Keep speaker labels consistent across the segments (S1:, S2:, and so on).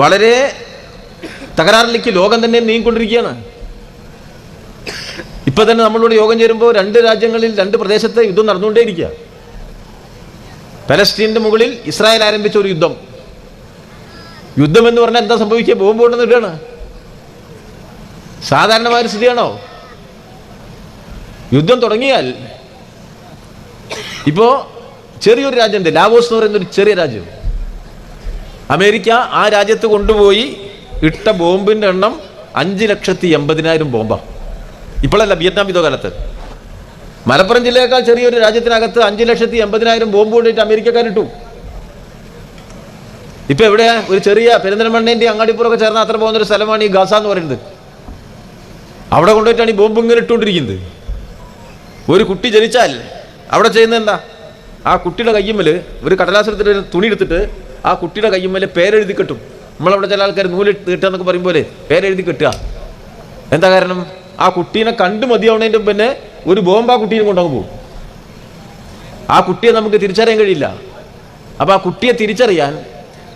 S1: വളരെ തകരാറിലേക്ക് ലോകം തന്നെ നീങ്ങിക്കൊണ്ടിരിക്കുകയാണ്. ഇപ്പൊ തന്നെ നമ്മളോട് യോഗം ചേരുമ്പോൾ 2 രാജ്യങ്ങളിൽ 2 പ്രദേശത്ത് യുദ്ധം നടന്നുകൊണ്ടേയിരിക്കുക. പലസ്തീൻ്റെ മുകളിൽ ഇസ്രായേൽ ആരംഭിച്ച ഒരു യുദ്ധം. യുദ്ധം എന്ന് പറഞ്ഞാൽ എന്താ സംഭവിക്കുക? ബോംബ് കൊണ്ടുവന്ന് ഇടുകയാണ്. സാധാരണമായ ഒരു സ്ഥിതിയാണോ? യുദ്ധം തുടങ്ങിയാൽ ഇപ്പോൾ ചെറിയൊരു രാജ്യമുണ്ട്, ലാവോസ് എന്ന് പറയുന്ന ഒരു ചെറിയ രാജ്യം. അമേരിക്ക ആ രാജ്യത്ത് കൊണ്ടുപോയി ഇട്ട ബോംബിൻ്റെ എണ്ണം 5,80,000 ബോംബാണ്. ഇപ്പോഴല്ല, വിയറ്റ്നാം യുദ്ധകാലത്ത്. മലപ്പുറം ജില്ലയേക്കാൾ ചെറിയൊരു രാജ്യത്തിനകത്ത് 5,80,000 ബോംബ് കൊണ്ടിട്ട് അമേരിക്കക്കാരിട്ടു. ഇപ്പൊ എവിടെയാ? ഒരു ചെറിയ പെരിന്തൽമണ്ണേന്റെ അങ്ങാടിപ്പുറമൊക്കെ ചേർന്ന് അത്ര പോകുന്ന ഒരു സ്ഥലമാണ് ഈ ഗാസ എന്ന് പറയുന്നത്. അവിടെ കൊണ്ടുപോയിട്ടാണ് ഈ ബോംബ് ഇങ്ങനെ ഇട്ടുകൊണ്ടിരിക്കുന്നത്. ഒരു കുട്ടി ജനിച്ചാൽ അവിടെ ചെയ്യുന്നത് എന്താ? ആ കുട്ടിയുടെ കയ്യുമ്മൽ ഒരു കടലാസെടുത്തിട്ട് തുണി എടുത്തിട്ട് ആ കുട്ടിയുടെ കയ്യുമ്മൽ പേരെഴുതി കെട്ടും. നമ്മളവിടെ ചില ആൾക്കാർ നൂലിട്ട് കെട്ടുക എന്നൊക്കെ പറയുമ്പോൾ പേരെഴുതി കെട്ടുക. എന്താ കാരണം? ആ കുട്ടീനെ കണ്ടു മതിയാവുന്നതിൻ്റെ പിന്നെ ഒരു ബോംബ് ആ കുട്ടീനെ കൊണ്ടങ്ങ് പോകും. ആ കുട്ടിയെ നമുക്ക് തിരിച്ചറിയാൻ കഴിയില്ല. അപ്പോൾ ആ കുട്ടിയെ തിരിച്ചറിയാൻ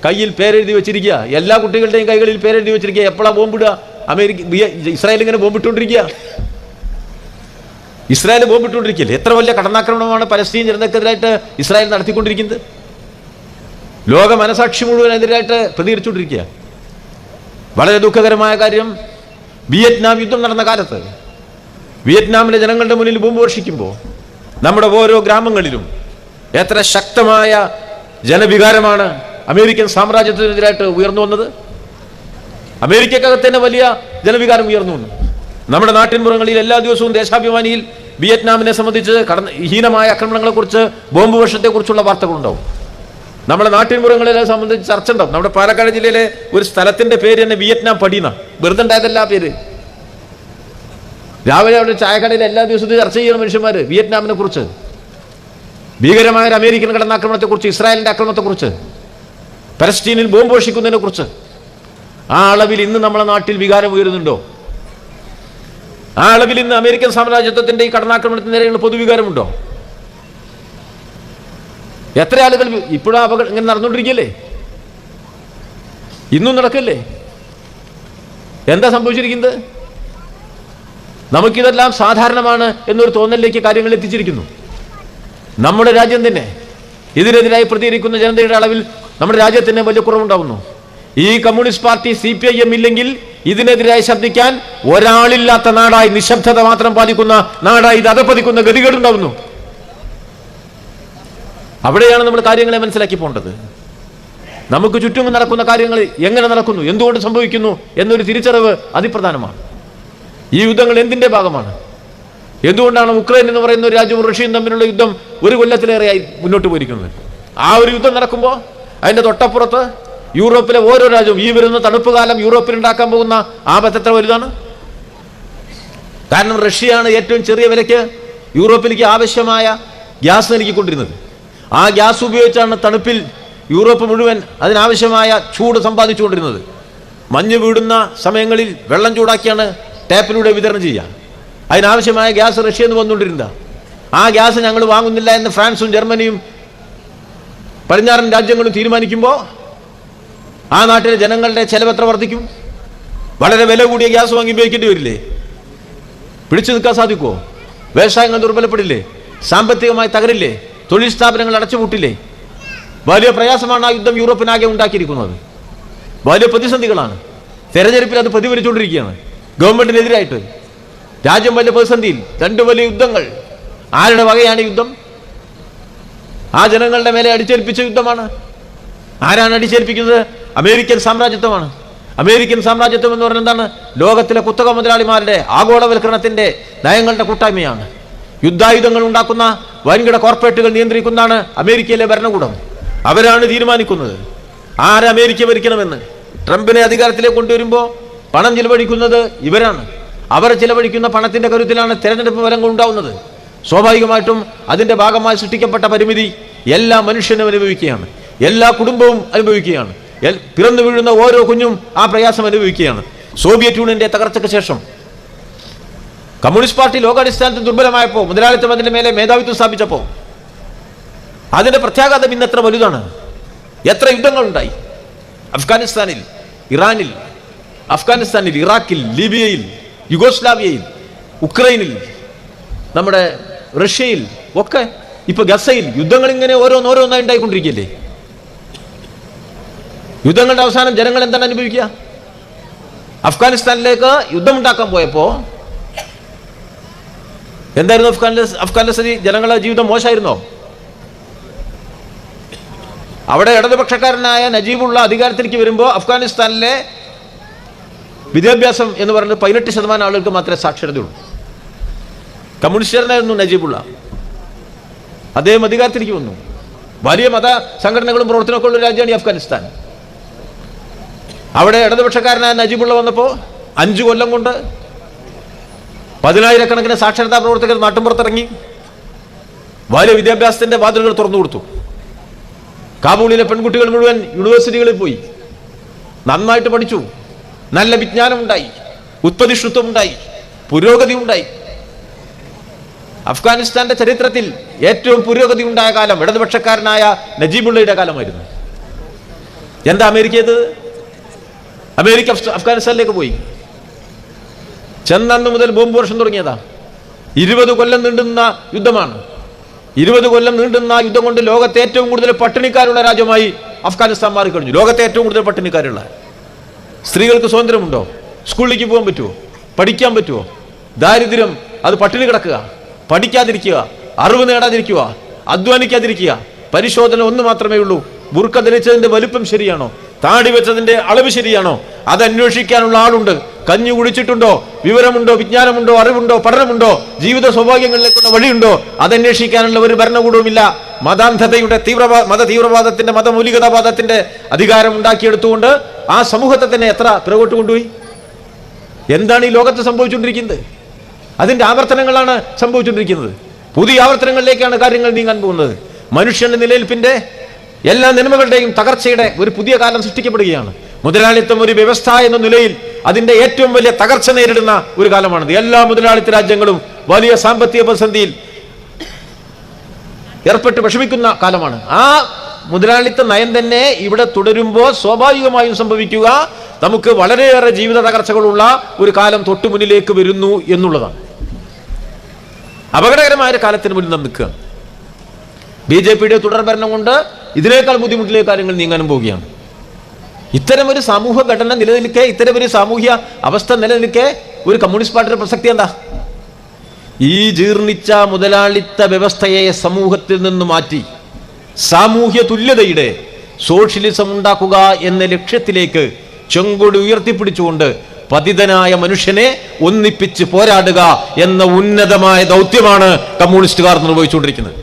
S1: കയ്യിൽ പേരെഴുതി വെച്ചിരിക്കുക. എല്ലാ കുട്ടികളുടെയും കൈകളിൽ പേരെഴുതി വെച്ചിരിക്കുക. എപ്പോഴാണ് ബോംബിടുക? ഇസ്രായേൽ ഇങ്ങനെ ബോംബിട്ടുകൊണ്ടിരിക്കുക. ഇസ്രായേൽ ബോംബിട്ടുകൊണ്ടിരിക്കില്ലേ? എത്ര വലിയ കടന്നാക്രമണമാണ് പലസ്തീൻ ജനതക്കെതിരായിട്ട് ഇസ്രായേൽ നടത്തിക്കൊണ്ടിരിക്കുന്നത്. ലോക മനസാക്ഷി മുഴുവൻ എതിരായിട്ട് പ്രതികരിച്ചുകൊണ്ടിരിക്കുക. വളരെ ദുഃഖകരമായ കാര്യം, വിയറ്റ്നാം യുദ്ധം നടന്ന കാലത്ത് വിയറ്റ്നാമിലെ ജനങ്ങളുടെ മുന്നിൽ ബോംബ് വർഷിക്കുമ്പോൾ നമ്മുടെ ഓരോ ഗ്രാമങ്ങളിലും എത്ര ശക്തമായ ജനവികാരമാണ് അമേരിക്കൻ സാമ്രാജ്യത്തിനെതിരായിട്ട് ഉയർന്നു വന്നത്. അമേരിക്കക്കകത്ത് തന്നെ വലിയ ജനവികാരം ഉയർന്നു വന്നു. നമ്മുടെ നാട്ടിൻപുറങ്ങളിൽ എല്ലാ ദിവസവും ദേശാഭിമാനിയിൽ വിയറ്റ്നാമിനെ സംബന്ധിച്ച് ഹീനമായ ആക്രമണങ്ങളെക്കുറിച്ച്, ബോംബ് വർഷത്തെക്കുറിച്ചുള്ള വാർത്തകളുണ്ടാവും. നമ്മുടെ നാട്ടിൻപുറങ്ങളെ സംബന്ധിച്ച് ചർച്ച ഉണ്ടാവും. നമ്മുടെ പാലക്കാട് ജില്ലയിലെ ഒരു സ്ഥലത്തിന്റെ പേര് തന്നെ വിയറ്റ്നാം പടിന. വെറുതെ ഉണ്ടായതല്ല ആ പേര്. രാവിലെ അവിടെ ചായക്കടയിൽ എല്ലാ ദിവസവും ചർച്ച ചെയ്യുന്ന മനുഷ്യന്മാർ വിയറ്റ്നാമിനെ കുറിച്ച്, ഭീകരമായ ഒരു അമേരിക്കൻ കടന്നാക്രമണത്തെക്കുറിച്ച്, ഇസ്രായേലിന്റെ ആക്രമണത്തെക്കുറിച്ച്, പലസ്തീനിൽ ബോംബ് വർഷിക്കുന്നതിനെ കുറിച്ച്. ആ അളവിൽ ഇന്ന് നമ്മുടെ നാട്ടിൽ വികാരം ഉയരുന്നുണ്ടോ? ആ അളവിൽ ഇന്ന് അമേരിക്കൻ സാമ്രാജ്യത്വത്തിന്റെ ഈ കടന്നാക്രമണത്തിന് നേരെയുള്ള പൊതുവികാരമുണ്ടോ? എത്ര ആളുകൾ ഇപ്പോഴും അപകടം ഇങ്ങനെ നടന്നുകൊണ്ടിരിക്കല്ലേ? ഇന്നും നടക്കല്ലേ? എന്താ സംഭവിച്ചിരിക്കുന്നത്? നമുക്കിതെല്ലാം സാധാരണമാണ് എന്നൊരു തോന്നലിലേക്ക് കാര്യങ്ങൾ എത്തിച്ചിരിക്കുന്നു. നമ്മുടെ രാജ്യം തന്നെ ഇതിനെതിരായി പ്രതികരിക്കുന്ന ജനതയുടെ അളവിൽ നമ്മുടെ രാജ്യത്തിന് വലിയ കുറവുണ്ടാവുന്നു. ഈ കമ്മ്യൂണിസ്റ്റ് പാർട്ടി CPIM ഇല്ലെങ്കിൽ ഇതിനെതിരായി ശബ്ദിക്കാൻ ഒരാളില്ലാത്ത നാടായി, നിശബ്ദത മാത്രം പാലിക്കുന്ന നാടായി ഇത് അധപ്പതിക്കുന്ന ഗതികേടുണ്ടാവുന്നു. അവിടെയാണ് നമ്മൾ കാര്യങ്ങളെ മനസ്സിലാക്കി പോകേണ്ടത്. നമുക്ക് ചുറ്റും നടക്കുന്ന കാര്യങ്ങൾ എങ്ങനെ നടക്കുന്നു, എന്തുകൊണ്ട് സംഭവിക്കുന്നു എന്നൊരു തിരിച്ചറിവ് അതിപ്രധാനമാണ്. ഈ യുദ്ധങ്ങൾ എന്തിന്റെ ഭാഗമാണ്? എന്തുകൊണ്ടാണ് ഉക്രൈൻ എന്ന് പറയുന്ന ഒരു രാജ്യവും റഷ്യയും തമ്മിലുള്ള യുദ്ധം 1 കൊല്ലത്തിലേറെയായി മുന്നോട്ട് പോയിരിക്കുന്നത്? ആ ഒരു യുദ്ധം നടക്കുമ്പോൾ അതിന്റെ തൊട്ടപ്പുറത്ത് യൂറോപ്പിലെ ഓരോ രാജ്യവും ഈ വരുന്ന തണുപ്പ് കാലം യൂറോപ്പിൽ ഉണ്ടാക്കാൻ പോകുന്ന ആപത്ത് എത്ര വലുതാണ്? കാരണം റഷ്യയാണ് ഏറ്റവും ചെറിയ വിലയ്ക്ക് യൂറോപ്പിലേക്ക് ആവശ്യമായ ഗ്യാസ് നൽകിക്കൊണ്ടിരുന്നത്. ആ ഗ്യാസ് ഉപയോഗിച്ചാണ് തണുപ്പിൽ യൂറോപ്പ് മുഴുവൻ അതിനാവശ്യമായ ചൂട് സമ്പാദിച്ചുകൊണ്ടിരുന്നത്. മഞ്ഞ് വീടുന്ന സമയങ്ങളിൽ വെള്ളം ചൂടാക്കിയാണ് ടാപ്പിലൂടെ വിതരണം ചെയ്യുക. അതിനാവശ്യമായ ഗ്യാസ് റഷ്യയിൽ നിന്ന് വന്നുകൊണ്ടിരുന്ന ആ ഗ്യാസ് ഞങ്ങൾ വാങ്ങുന്നില്ല എന്ന് ഫ്രാൻസും ജർമ്മനിയും പടിഞ്ഞാറൻ രാജ്യങ്ങളും തീരുമാനിക്കുമ്പോൾ ആ നാട്ടിലെ ജനങ്ങളുടെ ചെലവ് എത്ര വർദ്ധിക്കും? വളരെ വില കൂടിയ ഗ്യാസ് വാങ്ങി ഉപയോഗിക്കേണ്ടി വരില്ലേ? പിടിച്ചു നിൽക്കാൻ സാധിക്കുമോ? വ്യവസായങ്ങൾ ദുർബലപ്പെടില്ലേ? സാമ്പത്തികമായി തകരില്ലേ? തൊഴിൽ സ്ഥാപനങ്ങൾ അടച്ചുപൂട്ടില്ലേ? വലിയ പ്രയാസമാണ് ആ യുദ്ധം യൂറോപ്പിനാകെ ഉണ്ടാക്കിയിരിക്കുന്നത്. വലിയ പ്രതിസന്ധികളാണ്. തെരഞ്ഞെടുപ്പിൽ അത് പ്രതിഫലിച്ചുകൊണ്ടിരിക്കുകയാണ്. ഗവൺമെന്റിനെതിരായിട്ട് രാജ്യം വലിയ പ്രതിസന്ധിയിൽ. 2 വലിയ യുദ്ധങ്ങൾ. ആരുടെ വകയാണ് യുദ്ധം? ആ ജനങ്ങളുടെ മേലെ അടിച്ചേൽപ്പിച്ച യുദ്ധമാണ്. ആരാണ് അടിച്ചേൽപ്പിക്കുന്നത്? അമേരിക്കൻ സാമ്രാജ്യത്വമാണ്. അമേരിക്കൻ സാമ്രാജ്യത്വം എന്ന് പറയുന്നത് എന്താണ്? ലോകത്തിലെ കുത്തക മുതലാളിമാരുടെ ആഗോളവൽക്കരണത്തിന്റെ നയങ്ങളുടെ കൂട്ടായ്മയാണ്. യുദ്ധായുധങ്ങൾ ഉണ്ടാക്കുന്ന വൻകിട കോർപ്പറേറ്റുകൾ നിയന്ത്രിക്കുന്നതാണ് അമേരിക്കയിലെ ഭരണകൂടം. അവരാണ് തീരുമാനിക്കുന്നത് ആരെ അമേരിക്ക ഭരിക്കണമെന്ന്. ട്രംപിനെ അധികാരത്തിലേക്ക് കൊണ്ടുവരുമ്പോൾ പണം ചിലവഴിക്കുന്നത് ഇവരാണ്. അവർ ചിലവഴിക്കുന്ന പണത്തിന്റെ കരുത്തിലാണ് തെരഞ്ഞെടുപ്പ് ഫലങ്ങൾ ഉണ്ടാവുന്നത്. സ്വാഭാവികമായിട്ടും അതിന്റെ ഭാഗമായി സൃഷ്ടിക്കപ്പെട്ട പരിമിതി എല്ലാ മനുഷ്യനും അനുഭവിക്കുകയാണ്. എല്ലാ കുടുംബവും അനുഭവിക്കുകയാണ്. പിറന്നു വീഴുന്ന ഓരോ കുഞ്ഞും ആ പ്രയാസം അനുഭവിക്കുകയാണ്. സോവിയറ്റ് യൂണിയന്റെ തകർച്ചയ്ക്ക് ശേഷം കമ്മ്യൂണിസ്റ്റ് പാർട്ടി ലോകാടിസ്ഥാനത്തിൽ ദുർബലമായപ്പോൾ, മുതലാളിത്തം അതിന്റെ മേലെ മേധാവിത്വം സ്ഥാപിച്ചപ്പോൾ അതിന്റെ പ്രത്യാഘാതം ഇന്ന് എത്ര വലുതാണ്. എത്ര യുദ്ധങ്ങളുണ്ടായി. അഫ്ഗാനിസ്ഥാനിൽ ഇറാനിൽ, അഫ്ഗാനിസ്ഥാനിൽ, ഇറാഖിൽ, ലിബിയയിൽ, യുഗോസ്ലാവിയയിൽ, ഉക്രൈനിൽ, നമ്മുടെ റഷ്യയിൽ ഒക്കെ, ഇപ്പൊ ഗസയിൽ യുദ്ധങ്ങൾ ഇങ്ങനെ ഓരോന്നോരോന്നായി ഉണ്ടായിക്കൊണ്ടിരിക്കുകയല്ലേ. യുദ്ധങ്ങളുടെ അവസാനം ജനങ്ങൾ എന്താണ് അനുഭവിക്കുക? അഫ്ഗാനിസ്ഥാനിലേക്ക് യുദ്ധമുണ്ടാക്കാൻ പോയപ്പോ എന്തായിരുന്നു അഫ്ഗാനിലെ സ്ഥിതി? ജനങ്ങളുടെ ജീവിതം മോശമായിരുന്നോ? അവിടെ ഇടതുപക്ഷക്കാരനായ നജീബുള്ള അധികാരത്തിലേക്ക് വരുമ്പോൾ അഫ്ഗാനിസ്ഥാനിലെ വിദ്യാഭ്യാസം എന്ന് പറയുന്നത് 18% ആളുകൾക്ക് മാത്രമേ സാക്ഷരതയുള്ളൂ. കമ്മ്യൂണിസ്റ്റുകാരനായിരുന്നു നജീബുള്ള. അദ്ദേഹം അധികാരത്തിലേക്ക് വന്നു. വലിയ മത സംഘടനകളും പ്രവർത്തനമൊക്കെ ഉള്ള രാജ്യമാണ് ഈ അഫ്ഗാനിസ്ഥാൻ. അവിടെ ഇടതുപക്ഷക്കാരനായ നജീബുള്ള വന്നപ്പോൾ 5 കൊല്ലം കൊണ്ട് 10,000-കണക്കിന് സാക്ഷരതാ പ്രവർത്തകർ നാട്ടുമ്പുറത്തിറങ്ങി വലിയ വിദ്യാഭ്യാസത്തിന്റെ വാതിലുകൾ തുറന്നു കൊടുത്തു. കാബൂളിലെ പെൺകുട്ടികൾ മുഴുവൻ യൂണിവേഴ്സിറ്റികളിൽ പോയി നന്നായിട്ട് പഠിച്ചു. നല്ല വിജ്ഞാനമുണ്ടായി, ഉത്പതിഷ്ഠുത്വമുണ്ടായി, പുരോഗതി ഉണ്ടായി. അഫ്ഗാനിസ്ഥാന്റെ ചരിത്രത്തിൽ ഏറ്റവും പുരോഗതി ഉണ്ടായ കാലം ഇടതുപക്ഷക്കാരനായ നജീബുള്ളയുടെ കാലമായിരുന്നു. എന്താ അമേരിക്ക ചെയ്തത്? അമേരിക്ക അഫ്ഗാനിസ്ഥാനിലേക്ക് പോയി. ചെന്നന്ന് മുതൽ ബോംബ് വർഷം തുടങ്ങിയതാ. 20 കൊല്ലം നീണ്ടുന്ന യുദ്ധമാണ്. 20 കൊല്ലം നീണ്ടുന്ന യുദ്ധം കൊണ്ട് ലോകത്തെ ഏറ്റവും കൂടുതൽ പട്ടിണിക്കാരുള്ള രാജ്യമായി അഫ്ഗാനിസ്ഥാൻ മാറിക്കഴിഞ്ഞു. ലോകത്തെ ഏറ്റവും കൂടുതൽ പട്ടിണിക്കാരുള്ള. സ്ത്രീകൾക്ക് സ്വാതന്ത്ര്യമുണ്ടോ? സ്കൂളിലേക്ക് പോകാൻ പറ്റുമോ? പഠിക്കാൻ പറ്റുമോ? ദാരിദ്ര്യം, അത് പട്ടിണി കിടക്കുക, പഠിക്കാതിരിക്കുക, അറിവ് നേടാതിരിക്കുക, അധ്വാനിക്കാതിരിക്കുക. പരിശോധന ഒന്ന് മാത്രമേ ഉള്ളൂ. ബുർക്ക ധരിച്ചതിന്റെ വലുപ്പം ശരിയാണോ? താടി വെച്ചതിന്റെ അളവ് ശരിയാണോ? അത് അന്വേഷിക്കാനുള്ള ആളുണ്ട്. കഞ്ഞി കുടിച്ചിട്ടുണ്ടോ? വിവരമുണ്ടോ? വിജ്ഞാനമുണ്ടോ? അറിവുണ്ടോ? പഠനമുണ്ടോ? ജീവിത സൗഭാഗ്യങ്ങളിലേക്കുള്ള വഴിയുണ്ടോ? അതന്വേഷിക്കാനുള്ള ഒരു ഭരണകൂടവുമില്ല. മതാന്ധതയുടെ മത തീവ്രവാദത്തിന്റെ, മതമൗലികതാവാദത്തിന്റെ അധികാരം ഉണ്ടാക്കിയെടുത്തുകൊണ്ട് ആ സമൂഹത്തെ തന്നെ എത്ര പിറകോട്ട് കൊണ്ടുപോയി. എന്താണ് ഈ ലോകത്ത് സംഭവിച്ചുകൊണ്ടിരിക്കുന്നത്? അതിന്റെ ആവർത്തനങ്ങളാണ് സംഭവിച്ചുകൊണ്ടിരിക്കുന്നത്. പുതിയ ആവർത്തനങ്ങളിലേക്കാണ് കാര്യങ്ങൾ നീങ്ങാൻ പോകുന്നത്. മനുഷ്യന്റെ നിലനിൽപ്പിന്റെ എല്ലാ നന്മകളുടെയും തകർച്ചയുടെ ഒരു പുതിയ കാലം സൃഷ്ടിക്കപ്പെടുകയാണ്. മുതലാളിത്തം ഒരു വ്യവസ്ഥ എന്ന നിലയിൽ അതിന്റെ ഏറ്റവും വലിയ തകർച്ച നേരിടുന്ന ഒരു കാലമാണിത്. എല്ലാ മുതലാളിത്ത രാജ്യങ്ങളും വലിയ സാമ്പത്തിക പ്രതിസന്ധിയിൽ ഏർപ്പെട്ട് വിഷമിക്കുന്ന കാലമാണ്. ആ മുതലാളിത്ത നയം തന്നെ ഇവിടെ തുടരുമ്പോൾ സ്വാഭാവികമായും സംഭവിക്കുക നമുക്ക് വളരെയേറെ ജീവിത തകർച്ചകളുള്ള ഒരു കാലം തൊട്ടു മുന്നിലേക്ക് വരുന്നു എന്നുള്ളതാണ്. അപകടകരമായ ഒരു കാലത്തിന് മുന്നിൽ നാം നിൽക്കുക. BJPയുടെ തുടർഭരണം കൊണ്ട് ഇതിനേക്കാൾ ബുദ്ധിമുട്ടിലേക്ക് കാര്യങ്ങൾ നീങ്ങാനും പോവുകയാണ്. ഇത്തരം ഒരു സമൂഹ ഘടന നിലനിൽക്കെ, ഇത്തരം ഒരു സാമൂഹ്യ അവസ്ഥ നിലനിൽക്കെ ഒരു കമ്മ്യൂണിസ്റ്റ് പാർട്ടിയുടെ പ്രസക്തി എന്താ? ഈ ജീർണിച്ച മുതലാളിത്ത വ്യവസ്ഥയെ സമൂഹത്തിൽ നിന്ന് മാറ്റി സാമൂഹ്യ തുല്യതയുടെ സോഷ്യലിസം ഉണ്ടാക്കുക എന്ന ലക്ഷ്യത്തിലേക്ക് ചെങ്കൊടി ഉയർത്തിപ്പിടിച്ചുകൊണ്ട് പതിതനായ മനുഷ്യനെ ഒന്നിപ്പിച്ച് പോരാടുക എന്ന ഉന്നതമായ ദൗത്യമാണ് കമ്മ്യൂണിസ്റ്റുകാർ നിർവഹിച്ചുകൊണ്ടിരിക്കുന്നത്.